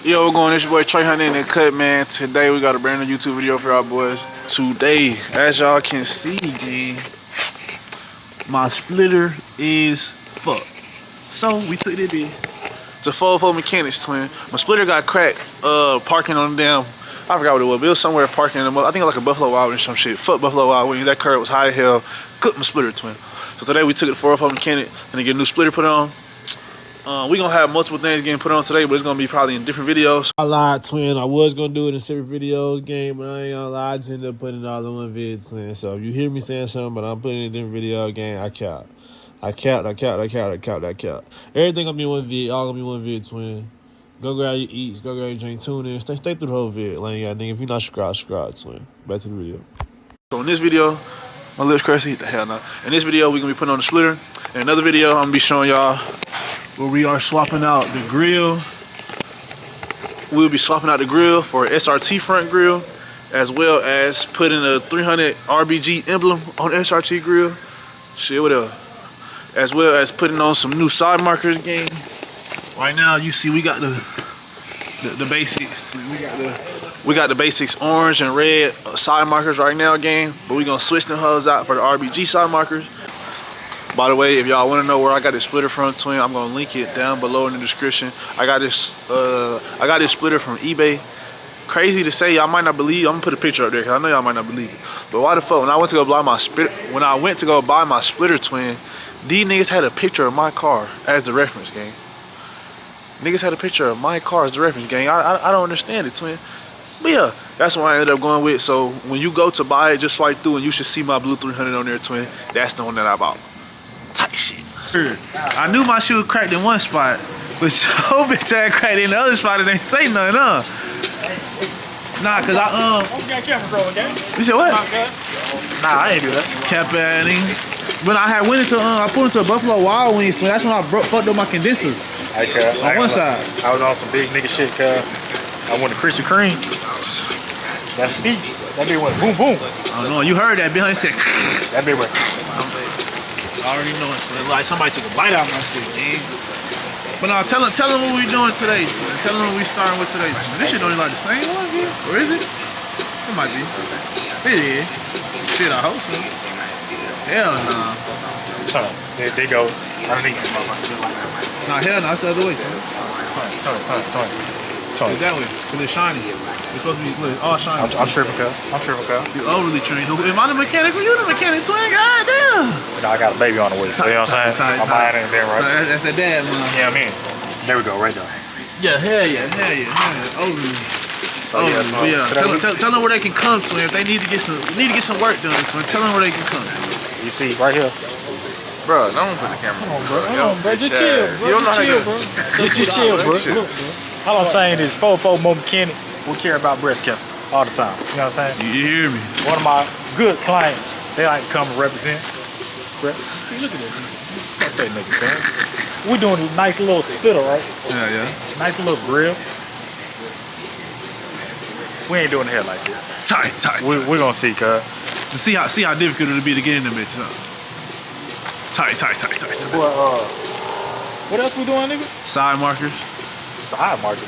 Yo, we're going. It's your boy Trey Hunter in the cut, man. Today we got a brand new YouTube video for our boys. Today, as y'all can see, gang, my splitter is fucked. So we took it in. It's a 404 mechanics, twin. My splitter got cracked parking on the damn, I forgot what it was, but it was somewhere parking in the, I think like a Buffalo Wild Wings or some shit. Fuck Buffalo Wild Wings. That curb was high as hell. Cooked my splitter, twin. So today we took it to 404 mechanic and get a new splitter put on. We gonna have multiple things getting put on today, but it's gonna be probably in different videos. I lied, twin. I was gonna do it in separate videos, game, but I ain't gonna lie. I just ended up putting it all in one vid, twin. So if you hear me saying something, but I'm putting it in a different video, game, I count. Everything gonna be one vid, all gonna be one vid, twin. Go grab your eats, go grab your drink, tune in, stay through the whole vid. Like, if you're not subscribed, twin. Back to the video. So in this video, my lips crazy, the hell no. In this video, we gonna be putting on the splitter. In another video, I'm gonna be showing y'all where we are swapping out the grill. We'll be swapping out the grill for an SRT front grill, as well as putting a 300 RBG emblem on the SRT grill. Shit, whatever. As well as putting on some new side markers, gang. Right now, you see we got the basics. We got the basics orange and red side markers right now, gang. But we gonna switch them hoes out for the RBG side markers. By the way, if y'all want to know where I got this splitter from, twin, I'm gonna link it down below in the description. I got this splitter from eBay. Crazy to say, y'all might not believe. I'm gonna put a picture up there because I know y'all might not believe it. But why the fuck? When I went to go buy my splitter, twin, these niggas had a picture of my car as the reference, gang. Niggas had a picture of my car as the reference, gang. I don't understand it, twin. But yeah, that's what I ended up going with. So when you go to buy it, just swipe through and you should see my blue 300 on there, twin. That's the one that I bought. Tight shit. I knew my shit was cracked in one spot, but your bitch ass cracked in the other spot and they say nothing, huh? Nah, cause I got camera rolling, gang. You said what? Nah, I ain't do that. Cap adding. When I had went into I put into a Buffalo Wild Wings, so that's when I fucked up my condenser. Okay. On one side. I was on some big nigga shit, cuz. I went to Krispy Kreme. That's steep. That bitch went boom boom. I don't know. You heard that bitch said. That bitch went. I already know it. So like somebody took a bite out of my shit, man. But now tell them what we doing today, twin. Tell them what we starting with today, twin. This shit don't even like the same one here, or is it? It might be. It is. Shit, I hope so. Hell nah. Sorry, they go underneath. Nah, hell no, it's the other way, twin. Turn. It's that way, cause it's shiny. It's supposed to be look, all shiny. I'm tripping, cuz. You overly trained. Am I the mechanic or you the mechanic, twin? Goddamn. No, I got a baby on the way, so you know what I'm saying? I'm buying it there, right? No, that's the dad, man. Yeah, I mean. There we go, right there. Yeah, hell yeah. Overly. So, yeah. Tell them where they can come, twin. If they need to get some work done, twin. Tell them where they can come. You see, right here. Bro, don't put the camera on, bro. Come on, bro. Just chill, bro. You don't know just chill, bro. Look, all I'm saying is 404 mechanic. We care about breast cancer all the time. You know what I'm saying? You hear me? One of my good clients, they like to come and represent. See, look at this. Fuck that nigga, man. We doing a nice little splitter, right? Yeah. Nice little grill. We ain't doing the headlights here. Tight. We're gonna see, cuz. To see how difficult it'll be to get in the bitch, huh? Tight. What else we doing, nigga? Side markers. Side markers.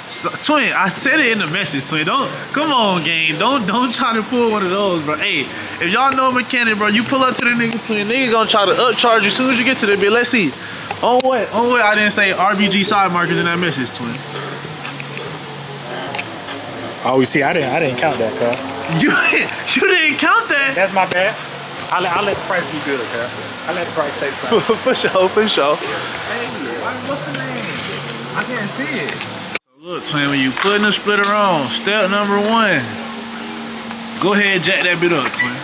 So, twin, I said it in the message, twin. Come on, gang. Don't try to pull one of those, bro. Hey, if y'all know a mechanic, bro, you pull up to the nigga, twin. Nigga gonna try to upcharge you as soon as you get to the bit. Let's see. On what I didn't say RBG side markers in that message, twin. Oh, you see, I didn't count that, cuz. You didn't count that? That's my bad. I'll let the price be good, cuz. I'll let the price stay the same. For sure. Hey, what's the name? I can't see it. Look, twin, when you putting the splitter on, step number 1, go ahead and jack that bit up, twin.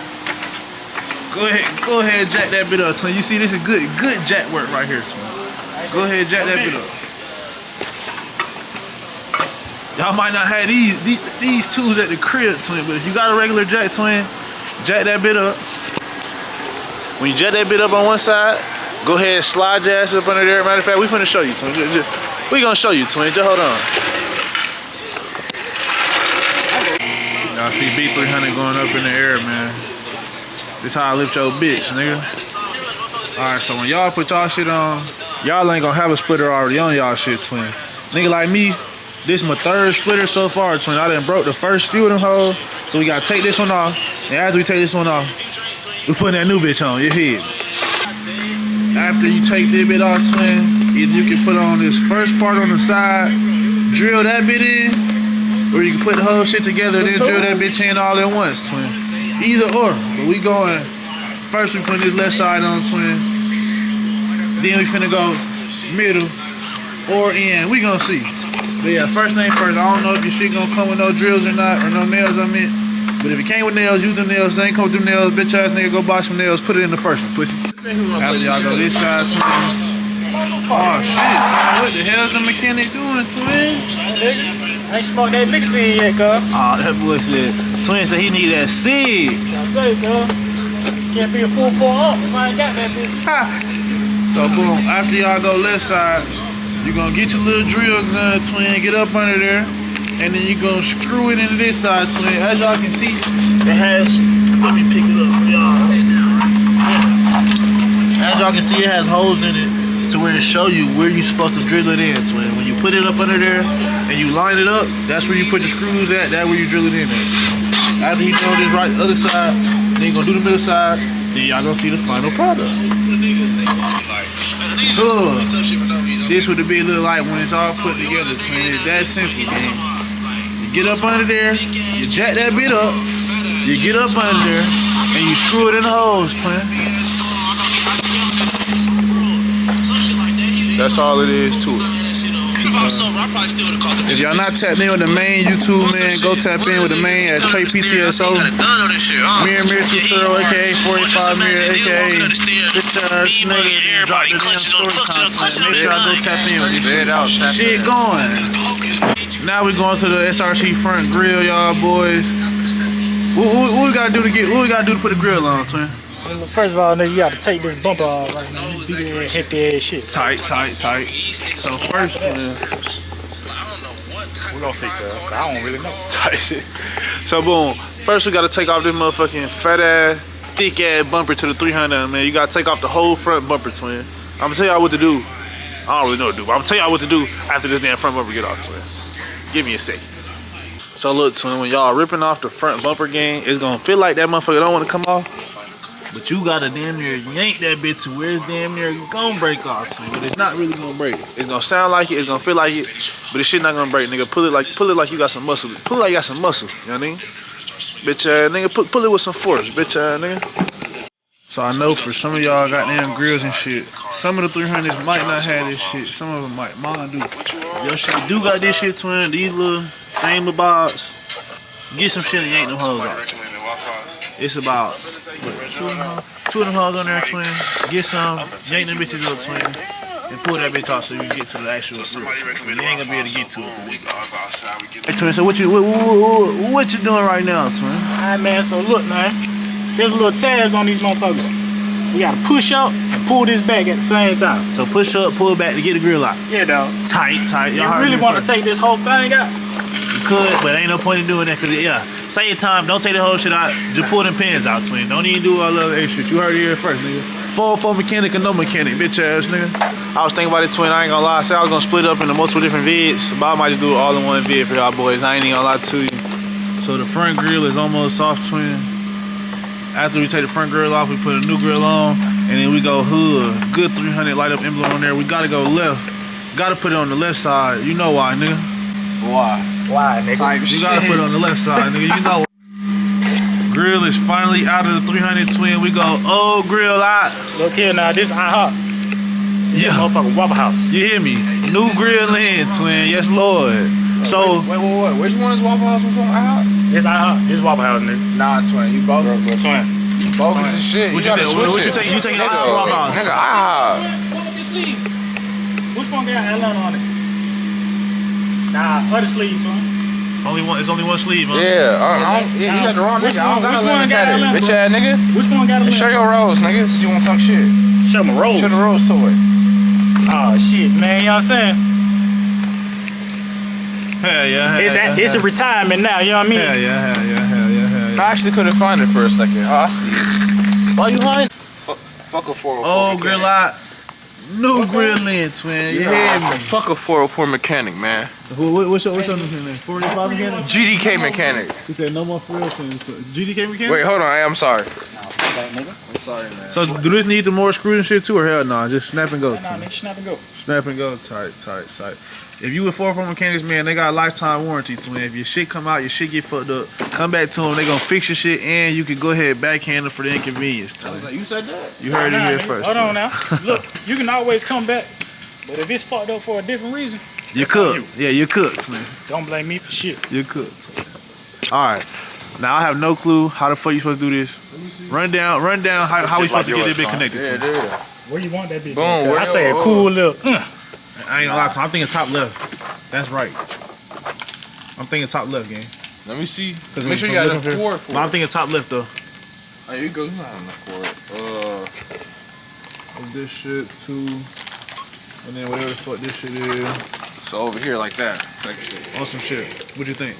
Go ahead and jack that bit up, twin. You see, this is good jack work right here, twin. Go ahead and jack that bit up. Y'all might not have these tools at the crib, twin, but if you got a regular jack, twin, jack that bit up. When you jack that bit up on one side, go ahead and slide your ass up under there. Matter of fact, we finna show you, twin. We gonna show you, twin. Just hold on. Y'all see B300 going up in the air, man. This how I lift your bitch, nigga. Alright, so when y'all put y'all shit on, y'all ain't gonna have a splitter already on y'all shit, twin. Nigga like me, This is my third splitter so far, twin. I done broke the first few of them hoes. So we gotta take this one off. And after we take this one off, we putting that new bitch on, you hear? After you take this bit off, twin, either you can put on this first part on the side, drill that bit in, or you can put the whole shit together and then drill that bitch in all at once, twin. Either or. But we going, first we put this left side on, twin. Then we finna go middle or in. We gonna see. But yeah, first thing first, I don't know if your shit gonna come with no drills or not, or no nails, I mean. But if it came with nails, use the nails. If they ain't come with them nails, bitch ass nigga, go buy some nails, put it in the first one, pussy. After y'all go this side, twin. Oh shit, twin, what the hell's the mechanic doing, twin? I ain't smoked that nicotine yet, cuz. Oh, that boy said, twin said he need that seed. I'll tell you, cuz. Can't be a full 4 up if I ain't got that bitch. Ha. So boom, after y'all go left side, you gonna get your little drill gun, twin, get up under there, and then you gonna screw it into this side, twin. As y'all can see, it has, let me pick it up for y'all. As y'all can see, it has holes in it to where it show you where you supposed to drill it in, twin. When you put it up under there and you line it up, that's where you put your screws at, that's where you drill it in at. After you throw this right other side, then you gonna do the middle side, then y'all gonna see the final product. This would be look like when it's all put together, twin. It's that simple, man. You get up under there, you jack that bit up, you get up under there, and you screw it in the holes, twin. That's all it is to it. If y'all not tapped in with the main YouTube, man, go tap in with the main at Trey PTSO. Mirror Tutorial, aka 45 Mirror, aka bitch ass nigga. Drop the damn story content. Make sure I go tap in with this shit going. Now we going to the SRT front grill, y'all boys. What we gotta do to get? What we gotta do to put the grill on, twin? First of all, nigga, you gotta take this bumper off right now. This big ass, heavy ass shit. Tight. So first, We're gonna see, cuz. I don't really know. tight shit. So boom, first we gotta take off this motherfucking fat ass, thick ass bumper to the 300, man. You gotta take off the whole front bumper, twin. I'm gonna tell y'all what to do. I don't really know what to do, but I'm gonna tell y'all what to do after this damn front bumper get off, twin. Give me a second. So look, twin, when y'all ripping off the front bumper gang, it's gonna feel like that motherfucker don't wanna come off. But you gotta damn near yank that bit to where it's damn near gonna break off, twin. But it's not really gonna break. It's gonna sound like it, it's gonna feel like it, but this shit not gonna break, nigga. Pull it like you got some muscle. Pull it like you got some muscle, you know what I mean? Bitch nigga, pull it with some force, bitch nigga. So I know for some of y'all goddamn grills and shit, some of the 300s might not have this shit. Some of them might. Mine do. If your shit do got this shit, twin, these little thingamabobs, get some shit and yank them hoes out. It's about two of them hoes on there, twin. Get some, yank them bitches up, twin, and pull that bitch off so you can get to the actual grill. You ain't gonna be able to get to it. Hey, twin, so what you doing right now, twin? Alright, man, so look, man. There's little tabs on these motherfuckers. We gotta push up and pull this back at the same time. So push up, pull back to get the grill out. Yeah, dog. Tight. You really want to take this whole thing out? You could, but ain't no point in doing that, cause yeah, save time. Don't take the whole shit out. Just pull them pins out, twin. Don't even do all the other extra shit. You heard it here first, nigga. 4 mechanic and no mechanic, bitch ass nigga. I was thinking about it, twin. I ain't gonna lie. I said I was gonna split up into multiple different vids, but I might just do it all in one vid for y'all boys. I ain't even gonna lie to you. So the front grill is almost off, twin. After we take the front grill off, we put a new grill on, and then we go hood. Good 300 light up emblem on there. We gotta go left. Gotta put it on the left side. You know why, nigga? Why, nigga? You gotta put it on the left side, nigga. You know. Grill is finally out of the 300, twin. We go old grill out. Look here now, this IHOP. Yeah. Motherfucking Waffle House. You hear me? New grill in, twin. Yes, Lord. So. Wait. Which one is Waffle House? Which one IHOP? This IHOP. This Waffle House, nigga. Nah, twin. You bogus. Twin. Bogus as shit. What you think? What you take? You taking IHOP or Waffle House? Nigga, IHOP. Pull up your sleeve. Which one got Atlanta on it? Nah, other sleeve, twin. It's only one sleeve, huh? Yeah, you got the wrong nigga. I don't got Atlanta tatted. Bitch ass nigga. Which one got Atlanta? Show your rolls, nigga. Since you wanna talk shit. Show my rolls. Show the rolls to it. Oh shit, man, you know what I'm saying? Hell yeah. It's a retirement now, you know what I mean? Hell yeah. I actually couldn't find it for a second. Oh, I see it. Why you hiding? Fuck a 404. Oh, grill out. New grill in, twin. You hear me? Fuck a 404 mechanic, man. What's your name? 45 mechanic? GDK mechanic. He said no more for real twins. So, GDK mechanic? Wait, hold on. I'm sorry. I'm sorry, man. So do this need the more screws and shit too, or hell nah? Just snap and go. Nah, nigga, snap and go. Snap and go. Tight. If you with 404 mechanics, man, they got a lifetime warranty, twin. If your shit come out, your shit get fucked up, come back to them. They gonna fix your shit, and you can go ahead backhand them for the inconvenience, twin. Like, you said that. You heard it here Nigga, first. hold twin. on now. Look, you can always come back, but if it's fucked up for a different reason, You that's on cooked. Yeah, you cooked, man. Don't blame me for shit. You cooked. All right. Now I have no clue how the fuck you supposed to do this. Run down how we supposed to get this bit connected to. Yeah. Where you want that bitch? Boom, at? I say a cool little. I ain't gonna lie to you. I'm thinking top left. That's right. I'm thinking top left, gang. Let me see. Cause Make sure you got enough cord for No, I'm it. thinking top left though. Oh, you go. You don't have enough cord. This shit too. And then whatever the fuck this shit is. So over here like that. Like shit. On some shit. What you think?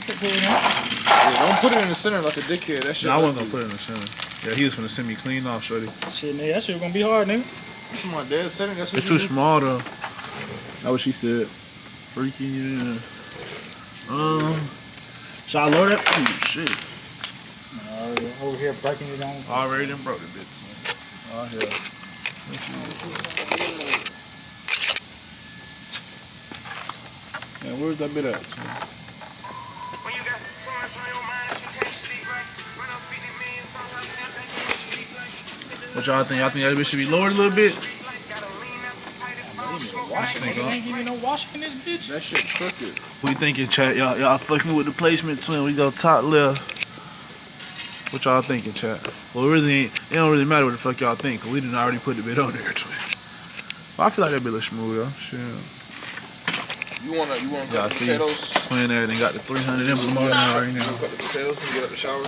Yeah, don't put it in the center like a dickhead. That shit. No, I wasn't gonna put it in the center. Yeah, he was finna send me clean off, shorty. Shit, nigga, that shit gonna be hard, nigga. That's my dead center. That's what It's you too do. small though. That's what she said. Freaky, yeah. Should I load that? Oh shit. Over here breaking it on. Already done broke the bits. Oh hell. Man, where's that bit at? What y'all think? Y'all think that bitch should be lowered a little bit? Nigga, ain't give me no washing in this bitch. That shit crooked. We thinking, chat? Y'all fucking with the placement, twin. We go top left. What y'all thinking, chat? Well, it really ain't. It don't really matter what the fuck y'all think, cause we didn't already put the bit on there, twin. But I feel like that bit look smooth though. Shit. You wanna Y'all cut the see, potatoes? twin everything got the 300 emblem on there right now. Cut the potatoes when you get out the shower.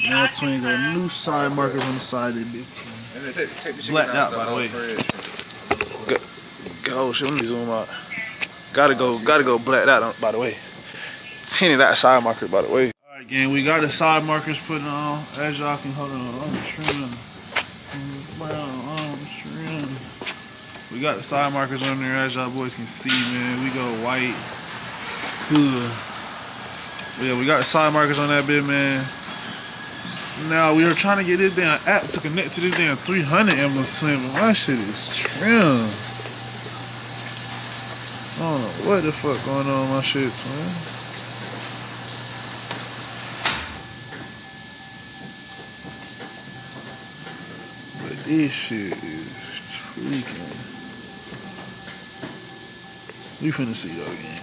Now twin got new side markers on the side of the bit. And then take the Blacked out, by the way. Oh shit, let me zoom out. Gotta go blacked out, by the way. Tinted that side marker, by the way. Alright, gang, we got the side markers put on. As y'all can, hold on, I'm trimming. We got the side markers on there, as y'all boys can see, man. We go white. Yeah, we got the side markers on that bit, man. Now, we were trying to get this damn app to connect to this damn 300 emblem twin, but my shit is trim. I don't know what the fuck going on with my shit, twin. But this shit is tweaking. We finna see though, gang.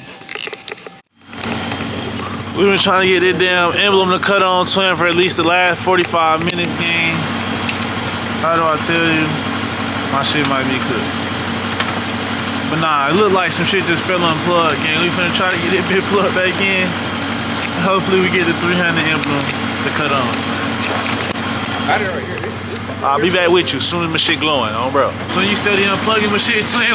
We've been trying to get this damn emblem to cut on, twin, for at least the last 45 minutes, gang. How do I tell you? My shit might be cooked. But nah, it looked like some shit just fell unplugged, gang. We finna try to get it bit plugged back in. Hopefully we get the 300 emblem to cut on, twin. Got it right here. I'll be back with you as soon as my shit glowing, bro. So you steady unplugging my shit, twin.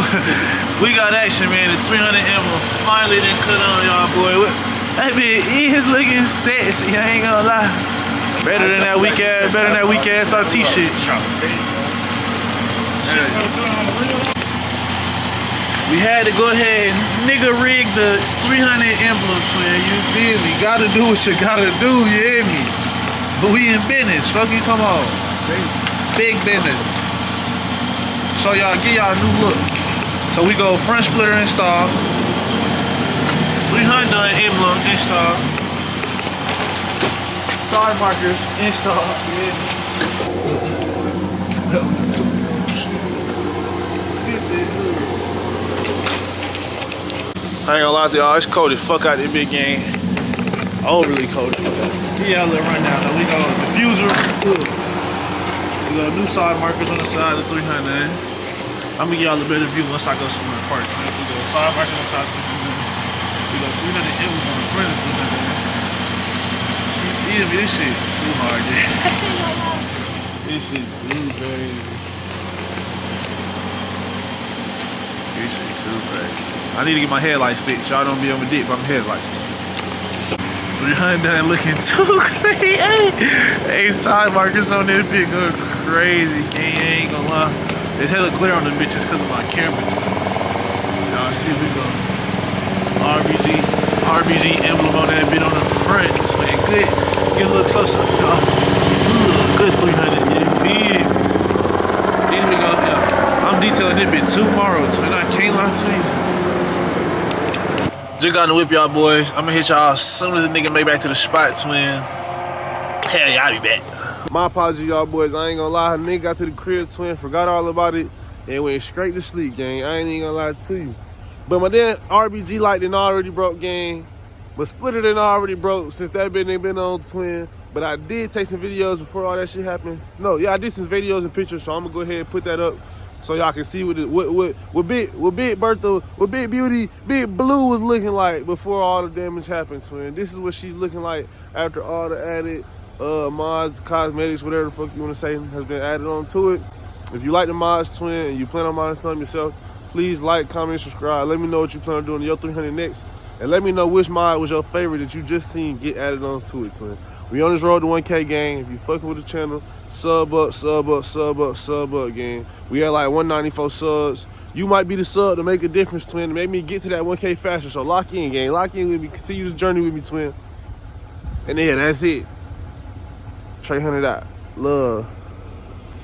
We got action, man. The 300 emblem finally done cut on, y'all, boy. That bitch is looking sexy, I ain't gonna lie. Better than that weak ass RT shit. We had to go ahead and nigga rig the 300 emblem, twin. You feel me? Gotta do what you gotta do, you hear me? But we in business. Fuck you talking about? Big business. So y'all, get y'all a new look. So we go front splitter install. 300 emblem install. Side markers install. I ain't gonna lie to y'all, it's cold as fuck out this big game. Overly cold. Yeah, a little rundown. We got a diffuser. We got new side markers on the side of the 300. I'm gonna give y'all a better view once I go somewhere apart. We go side markers on the side of the 300. We got 300 emblem on the front of the 300. You feel me? This shit too hard, dude. This shit too crazy. This shit too crazy. I need to get my headlights fixed. Y'all don't be on my dick, but I'm headlights too. 300 looking too crazy. Hey, side markers on this bit go crazy. Ain't gonna lie. There's hella glare on them bitches because of my cameras. Y'all see we go. RBG emblem on that bit on the front, man. Good. Get a little closer, y'all. Good 300, yeah. Big. Then we go, yeah. I'm detailing this bit tomorrow, twin. I can't lie to you. Just got in the whip, y'all boys. I'm gonna hit y'all as soon as the nigga make back to the spot, twin. Hell yeah, I'll be back. My apologies, y'all boys. I ain't gonna lie. Nigga got to the crib, twin. Forgot all about it. And went straight to sleep, gang. I ain't even gonna lie to you. But my damn RBG light done already broke, gang. But splitter done already broke since that bit ain't been on, twin. But I did take some videos before all that shit happened. No, yeah, I did some videos and pictures, so I'm gonna go ahead and put that up so y'all can see what Big Bertha, what Big Beauty, Big Blue was looking like before all the damage happened, twin. This is what she's looking like after all the added mods, cosmetics, whatever the fuck you wanna say, has been added on to it. If you like the mods, twin, and you plan on modding something yourself, please like, comment, subscribe. Let me know what you plan on doing to your 300 next. And let me know which mod was your favorite that you just seen get added on to it, twin. We on this road to 1K, gang. If you fucking with the channel, sub up, gang. We at like 194 subs. You might be the sub to make a difference, twin, to make me get to that 1K faster. So lock in, gang. Lock in with me. Continue this journey with me, twin. And yeah, that's it. Trey 100 out. Love.